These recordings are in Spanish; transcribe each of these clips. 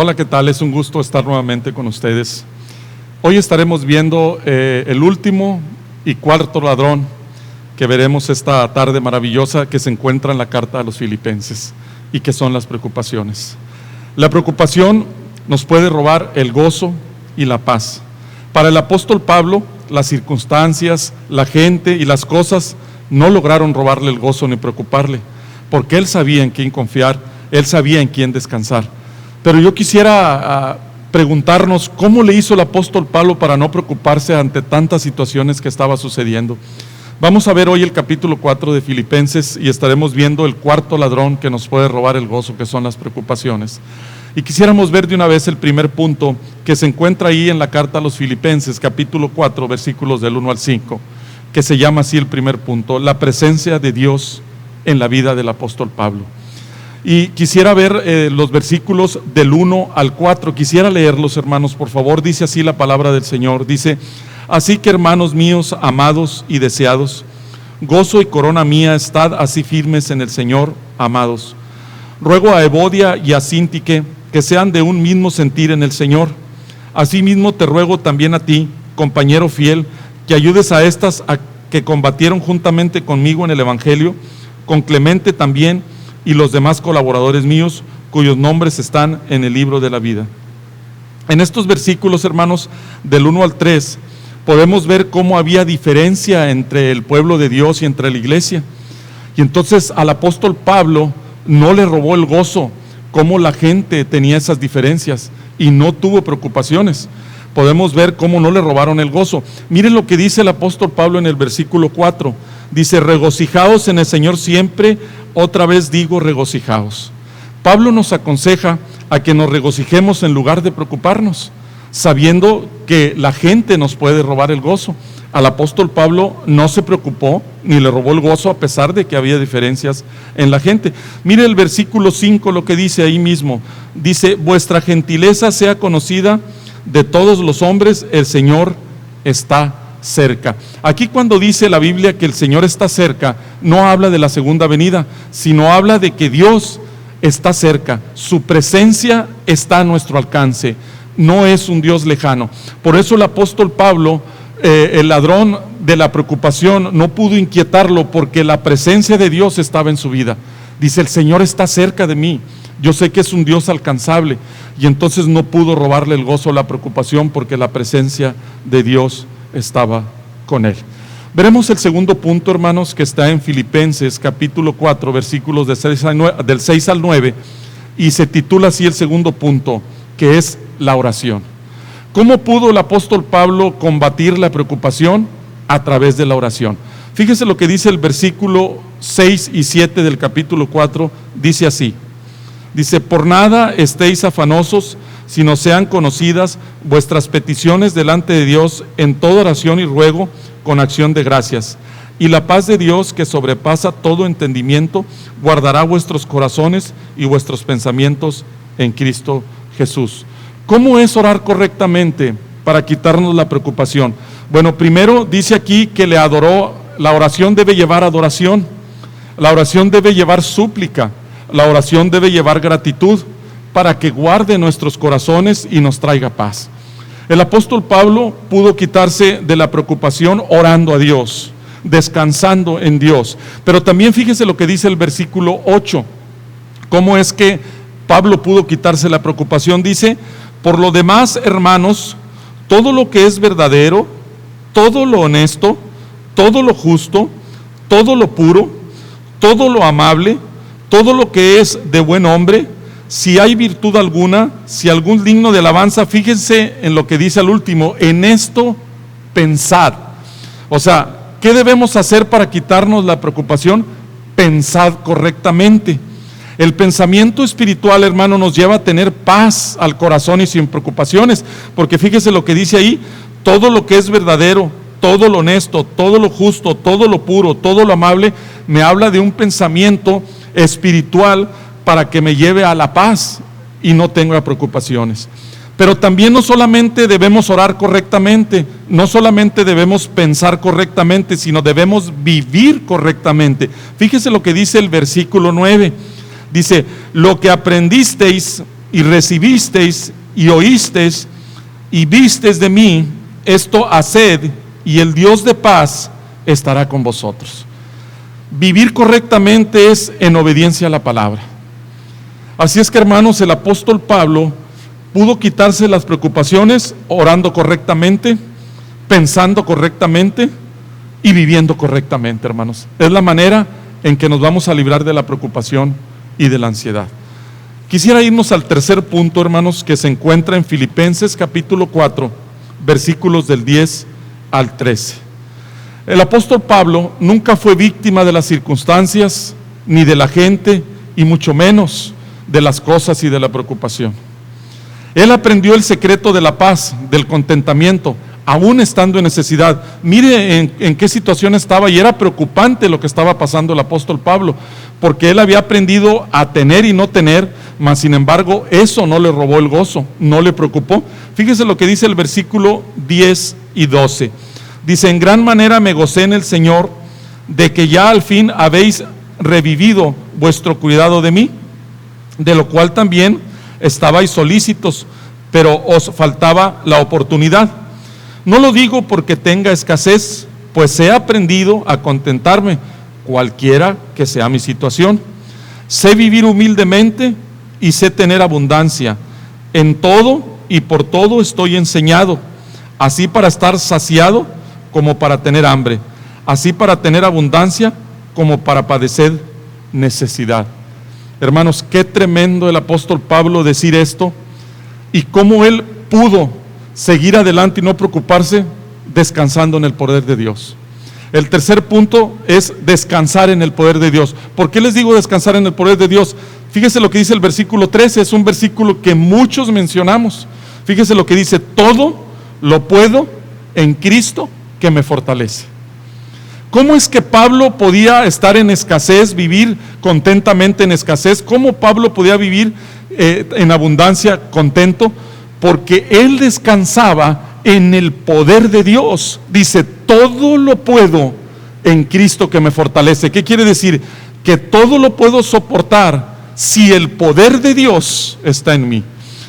Hola, ¿qué tal? Es un gusto estar nuevamente con ustedes. Hoy estaremos viendo el último y cuarto ladrón que veremos esta tarde maravillosa que se encuentra en la carta a los Filipenses y que son las preocupaciones. La preocupación nos puede robar el gozo y la paz. Para el apóstol Pablo, las circunstancias, la gente y las cosas no lograron robarle el gozo ni preocuparle, porque él sabía en quién confiar, él sabía en quién descansar. Pero yo quisiera preguntarnos cómo le hizo el apóstol Pablo para no preocuparse ante tantas situaciones que estaba sucediendo. Vamos a ver hoy el capítulo 4 de Filipenses y estaremos viendo el cuarto ladrón que nos puede robar el gozo, que son las preocupaciones. Y quisiéramos ver de una vez el primer punto que se encuentra ahí en la carta a los Filipenses, capítulo 4, versículos del 1 al 5, que se llama así el primer punto: la presencia de Dios en la vida del apóstol Pablo. Y quisiera ver los versículos del 1 al 4, quisiera leerlos, hermanos, por favor. Dice así la palabra del Señor, dice: así que, hermanos míos, amados y deseados, gozo y corona mía, estad así firmes en el Señor, amados. Ruego a Evodia y a Síntique que sean de un mismo sentir en el Señor. Asimismo te ruego también a ti, compañero fiel, que ayudes a estas a que combatieron juntamente conmigo en el Evangelio, con Clemente también y los demás colaboradores míos, cuyos nombres están en el libro de la vida. En estos versículos, hermanos, del 1 al 3, podemos ver cómo había diferencia entre el pueblo de Dios y entre la iglesia. Y entonces al apóstol Pablo no le robó el gozo cómo la gente tenía esas diferencias y no tuvo preocupaciones. Podemos ver cómo no le robaron el gozo. Miren lo que dice el apóstol Pablo en el versículo 4. Dice: regocijaos en el Señor siempre, otra vez digo regocijaos. Pablo nos aconseja a que nos regocijemos en lugar de preocuparnos, sabiendo que la gente nos puede robar el gozo. Al apóstol Pablo no se preocupó ni le robó el gozo a pesar de que había diferencias en la gente. Mire el versículo 5, lo que dice ahí mismo. Dice: vuestra gentileza sea conocida de todos los hombres, el Señor está cerca. Aquí cuando dice la Biblia que el Señor está cerca, no habla de la segunda venida, sino habla de que Dios está cerca, su presencia está a nuestro alcance, no es un Dios lejano. Por eso el apóstol Pablo, el ladrón de la preocupación, no pudo inquietarlo porque la presencia de Dios estaba en su vida. Dice: el Señor está cerca de mí, yo sé que es un Dios alcanzable, y entonces no pudo robarle el gozo o la preocupación porque la presencia de Dios estaba con él. Veremos el segundo punto, hermanos, que está en Filipenses capítulo 4, versículos del 6 al 9, y se titula así el segundo punto, que es la oración. ¿Cómo pudo el apóstol Pablo combatir la preocupación? A través de la oración. Fíjese lo que dice el versículo 6 y 7 del capítulo 4, dice así. Dice: por nada estéis afanosos, sino sean conocidas vuestras peticiones delante de Dios en toda oración y ruego con acción de gracias. Y la paz de Dios, que sobrepasa todo entendimiento, guardará vuestros corazones y vuestros pensamientos en Cristo Jesús. ¿Cómo es orar correctamente para quitarnos la preocupación? Bueno, primero dice aquí que le adoró. La oración debe llevar adoración, la oración debe llevar súplica, la oración debe llevar gratitud, para que guarde nuestros corazones y nos traiga paz. El apóstol Pablo pudo quitarse de la preocupación orando a Dios, descansando en Dios. Pero también fíjese lo que dice el versículo 8. ¿Cómo es que Pablo pudo quitarse la preocupación? Dice: por lo demás, hermanos, todo lo que es verdadero, todo lo honesto, todo lo justo, todo lo puro, todo lo amable, todo lo que es de buen hombre, si hay virtud alguna, si algún digno de alabanza, fíjense en lo que dice al último: en esto pensad. O sea, ¿qué debemos hacer para quitarnos la preocupación? Pensad correctamente. El pensamiento espiritual, hermano, nos lleva a tener paz al corazón y sin preocupaciones, porque fíjese lo que dice ahí: todo lo que es verdadero, todo lo honesto, todo lo justo, todo lo puro, todo lo amable. Me habla de un pensamiento espiritual para que me lleve a la paz y no tenga preocupaciones. Pero también no solamente debemos orar correctamente, no solamente debemos pensar correctamente, sino debemos vivir correctamente. Fíjese lo que dice el versículo 9. Dice: lo que aprendisteis y recibisteis y oísteis y visteis de mí, esto haced, y el Dios de paz estará con vosotros. Vivir correctamente es en obediencia a la palabra. Así es que, hermanos, el apóstol Pablo pudo quitarse las preocupaciones orando correctamente, pensando correctamente y viviendo correctamente, hermanos. Es la manera en que nos vamos a librar de la preocupación y de la ansiedad. Quisiera irnos al tercer punto, hermanos, que se encuentra en Filipenses capítulo 4, versículos del 10 al 13. El apóstol Pablo nunca fue víctima de las circunstancias, ni de la gente, y mucho menos de las cosas y de la preocupación. Él aprendió el secreto de la paz, del contentamiento, aún estando en necesidad. Mire en qué situación estaba, y era preocupante lo que estaba pasando el apóstol Pablo, porque él había aprendido a tener y no tener, mas sin embargo eso no le robó el gozo, no le preocupó. Fíjese lo que dice el versículo 10 y 12. Dice: en gran manera me gocé en el Señor de que ya al fin habéis revivido vuestro cuidado de mí, de lo cual también estabais solícitos, pero os faltaba la oportunidad. No lo digo porque tenga escasez, pues he aprendido a contentarme, cualquiera que sea mi situación. Sé vivir humildemente y sé tener abundancia. En todo y por todo estoy enseñado, así para estar saciado como para tener hambre, así para tener abundancia como para padecer necesidad. Hermanos, qué tremendo el apóstol Pablo decir esto, y cómo él pudo seguir adelante y no preocuparse, descansando en el poder de Dios. El tercer punto es descansar en el poder de Dios. ¿Por qué les digo descansar en el poder de Dios? Fíjese lo que dice el versículo 13, es un versículo que muchos mencionamos. Fíjese lo que dice: todo lo puedo en Cristo que me fortalece. ¿Cómo es que Pablo podía estar en escasez, vivir contentamente en escasez? ¿Cómo Pablo podía vivir en abundancia, contento? Porque él descansaba en el poder de Dios. Dice: todo lo puedo en Cristo que me fortalece. ¿Qué quiere decir? Que todo lo puedo soportar si el poder de Dios está en mí.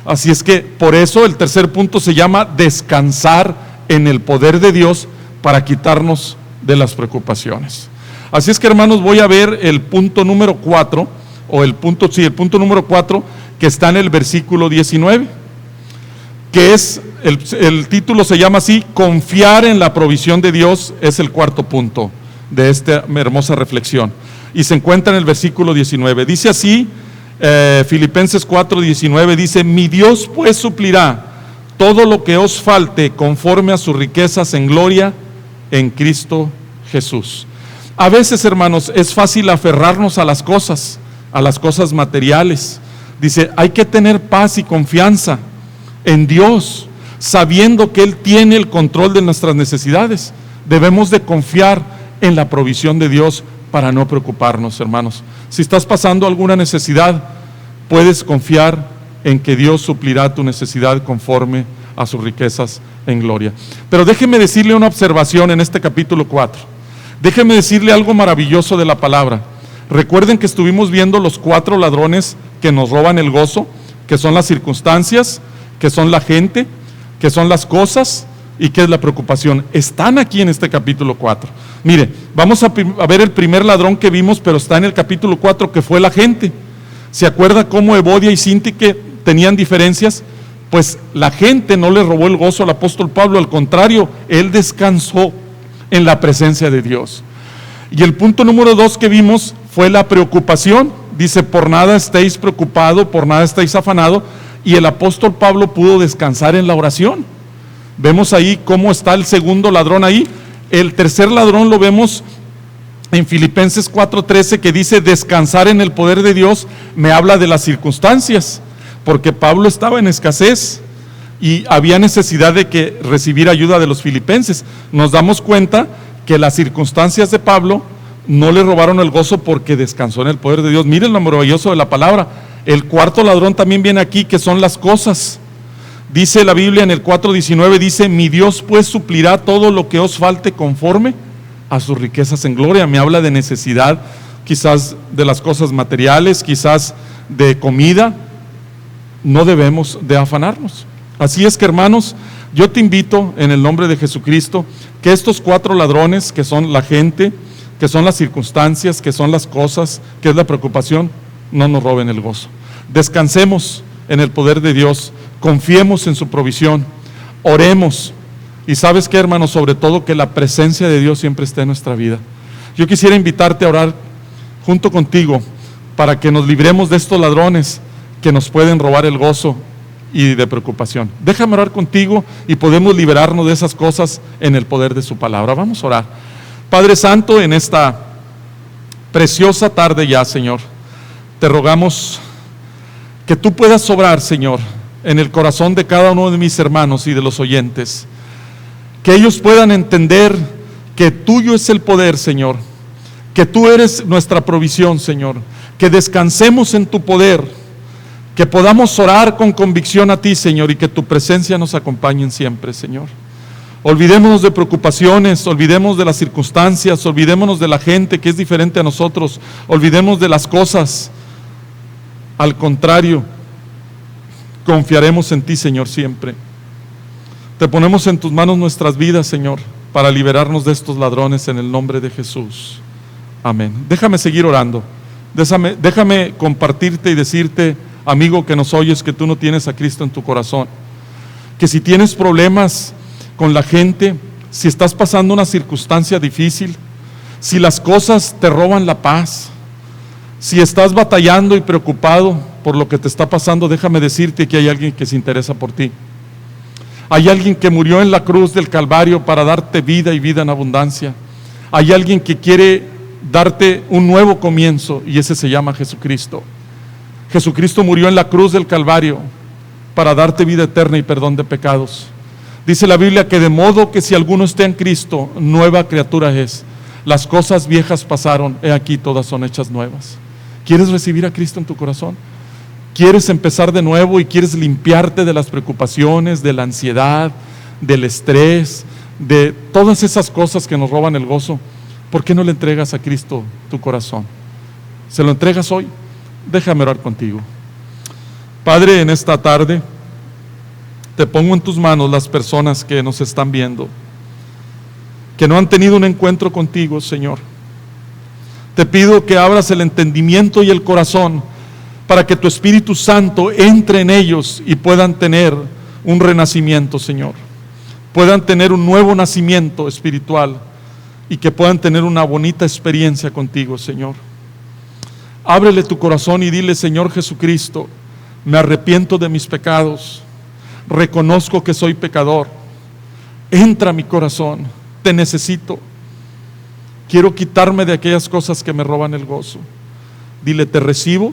Así es que por eso el tercer punto se llama descansar en el poder de Dios, para quitarnos de las preocupaciones. Así es que, hermanos, voy a ver el punto número 4, el punto número 4, que está en el versículo 19, que es, el título se llama así: confiar en la provisión de Dios. Es el cuarto punto de esta hermosa reflexión, y se encuentra en el versículo 19. Dice así, Filipenses 4, 19, dice: mi Dios pues suplirá todo lo que os falte conforme a sus riquezas en gloria en Cristo Jesús. A veces, hermanos, es fácil aferrarnos a las cosas materiales. Dice: hay que tener paz y confianza en Dios, sabiendo que Él tiene el control de nuestras necesidades. Debemos de confiar en la provisión de Dios para no preocuparnos, hermanos. Si estás pasando alguna necesidad, puedes confiar en que Dios suplirá tu necesidad conforme a sus riquezas en gloria. Pero déjeme decirle una observación en este capítulo 4. Déjeme decirle algo maravilloso de la palabra. Recuerden que estuvimos viendo los 4 ladrones que nos roban el gozo, que son las circunstancias, que son la gente, que son las cosas y que es la preocupación. Están aquí en este capítulo 4. Mire, vamos a ver el primer ladrón que vimos, pero está en el capítulo 4, que fue la gente. ¿Se acuerda cómo Evodia y Síntique tenían diferencias? Pues la gente no le robó el gozo al apóstol Pablo, al contrario, él descansó en la presencia de Dios. Y el punto número 2 que vimos fue la preocupación. Dice: por nada estéis preocupado, por nada estéis afanado. Y el apóstol Pablo pudo descansar en la oración. Vemos ahí cómo está el segundo ladrón ahí. El tercer ladrón lo vemos en Filipenses 4:13, que dice: descansar en el poder de Dios. Me habla de las circunstancias, porque Pablo estaba en escasez y había necesidad de que recibir ayuda de los filipenses. Nos damos cuenta que las circunstancias de Pablo no le robaron el gozo, porque descansó en el poder de Dios. Miren lo maravilloso de la palabra. El cuarto ladrón también viene aquí, que son las cosas. Dice la Biblia en el 4:19, dice: mi Dios pues suplirá todo lo que os falte conforme a sus riquezas en gloria. Me habla de necesidad, quizás de las cosas materiales, quizás de comida, no debemos de afanarnos. Así es que, hermanos, yo te invito en el nombre de Jesucristo que estos 4 ladrones, que son la gente, que son las circunstancias, que son las cosas, que es la preocupación, no nos roben el gozo. Descansemos en el poder de Dios, confiemos en su provisión, oremos. Y ¿sabes qué, hermanos? Sobre todo que la presencia de Dios siempre esté en nuestra vida. Yo quisiera invitarte a orar junto contigo para que nos libremos de estos ladrones que nos pueden robar el gozo y de preocupación. Déjame orar contigo y podemos liberarnos de esas cosas en el poder de su palabra. Vamos a orar. Padre Santo, en esta preciosa tarde ya, Señor, te rogamos que tú puedas obrar, Señor, en el corazón de cada uno de mis hermanos y de los oyentes. Que ellos puedan entender que tuyo es el poder, Señor, que tú eres nuestra provisión, Señor, que descansemos en tu poder, que podamos orar con convicción a ti, Señor, y que tu presencia nos acompañe siempre, Señor. Olvidémonos de preocupaciones, olvidemos de las circunstancias, olvidémonos de la gente que es diferente a nosotros, olvidemos de las cosas. Al contrario, confiaremos en ti, Señor, siempre. Te ponemos en tus manos nuestras vidas, Señor, para liberarnos de estos ladrones en el nombre de Jesús. Amén. Déjame seguir orando. Déjame compartirte y decirte, amigo que nos oyes, que tú no tienes a Cristo en tu corazón. Que si tienes problemas con la gente, si estás pasando una circunstancia difícil, si las cosas te roban la paz, si estás batallando y preocupado por lo que te está pasando, déjame decirte que hay alguien que se interesa por ti. Hay alguien que murió en la cruz del Calvario para darte vida y vida en abundancia. Hay alguien que quiere darte un nuevo comienzo y ese se llama Jesucristo. Jesucristo murió en la cruz del Calvario para darte vida eterna y perdón de pecados. Dice la Biblia que de modo que si alguno está en Cristo, nueva criatura es. Las cosas viejas pasaron, he aquí todas son hechas nuevas. ¿Quieres recibir a Cristo en tu corazón? ¿Quieres empezar de nuevo y quieres limpiarte de las preocupaciones, de la ansiedad, del estrés, de todas esas cosas que nos roban el gozo? ¿Por qué no le entregas a Cristo tu corazón? ¿Se lo entregas hoy? Déjame orar contigo. Padre, en esta tarde te pongo en tus manos las personas que nos están viendo, que no han tenido un encuentro contigo, Señor. Te pido que abras el entendimiento y el corazón para que tu Espíritu Santo entre en ellos y puedan tener un renacimiento, Señor. Puedan tener un nuevo nacimiento espiritual y que puedan tener una bonita experiencia contigo, Señor. Ábrele tu corazón y dile: Señor Jesucristo, me arrepiento de mis pecados, reconozco que soy pecador, entra a mi corazón, te necesito, quiero quitarme de aquellas cosas que me roban el gozo. Dile: te recibo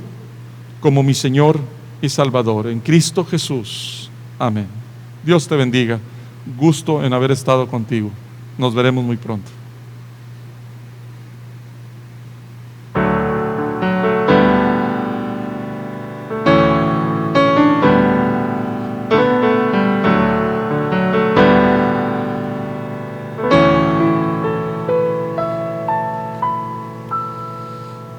como mi Señor y Salvador, en Cristo Jesús. Amén. Dios te bendiga. Gusto en haber estado contigo. Nos veremos muy pronto.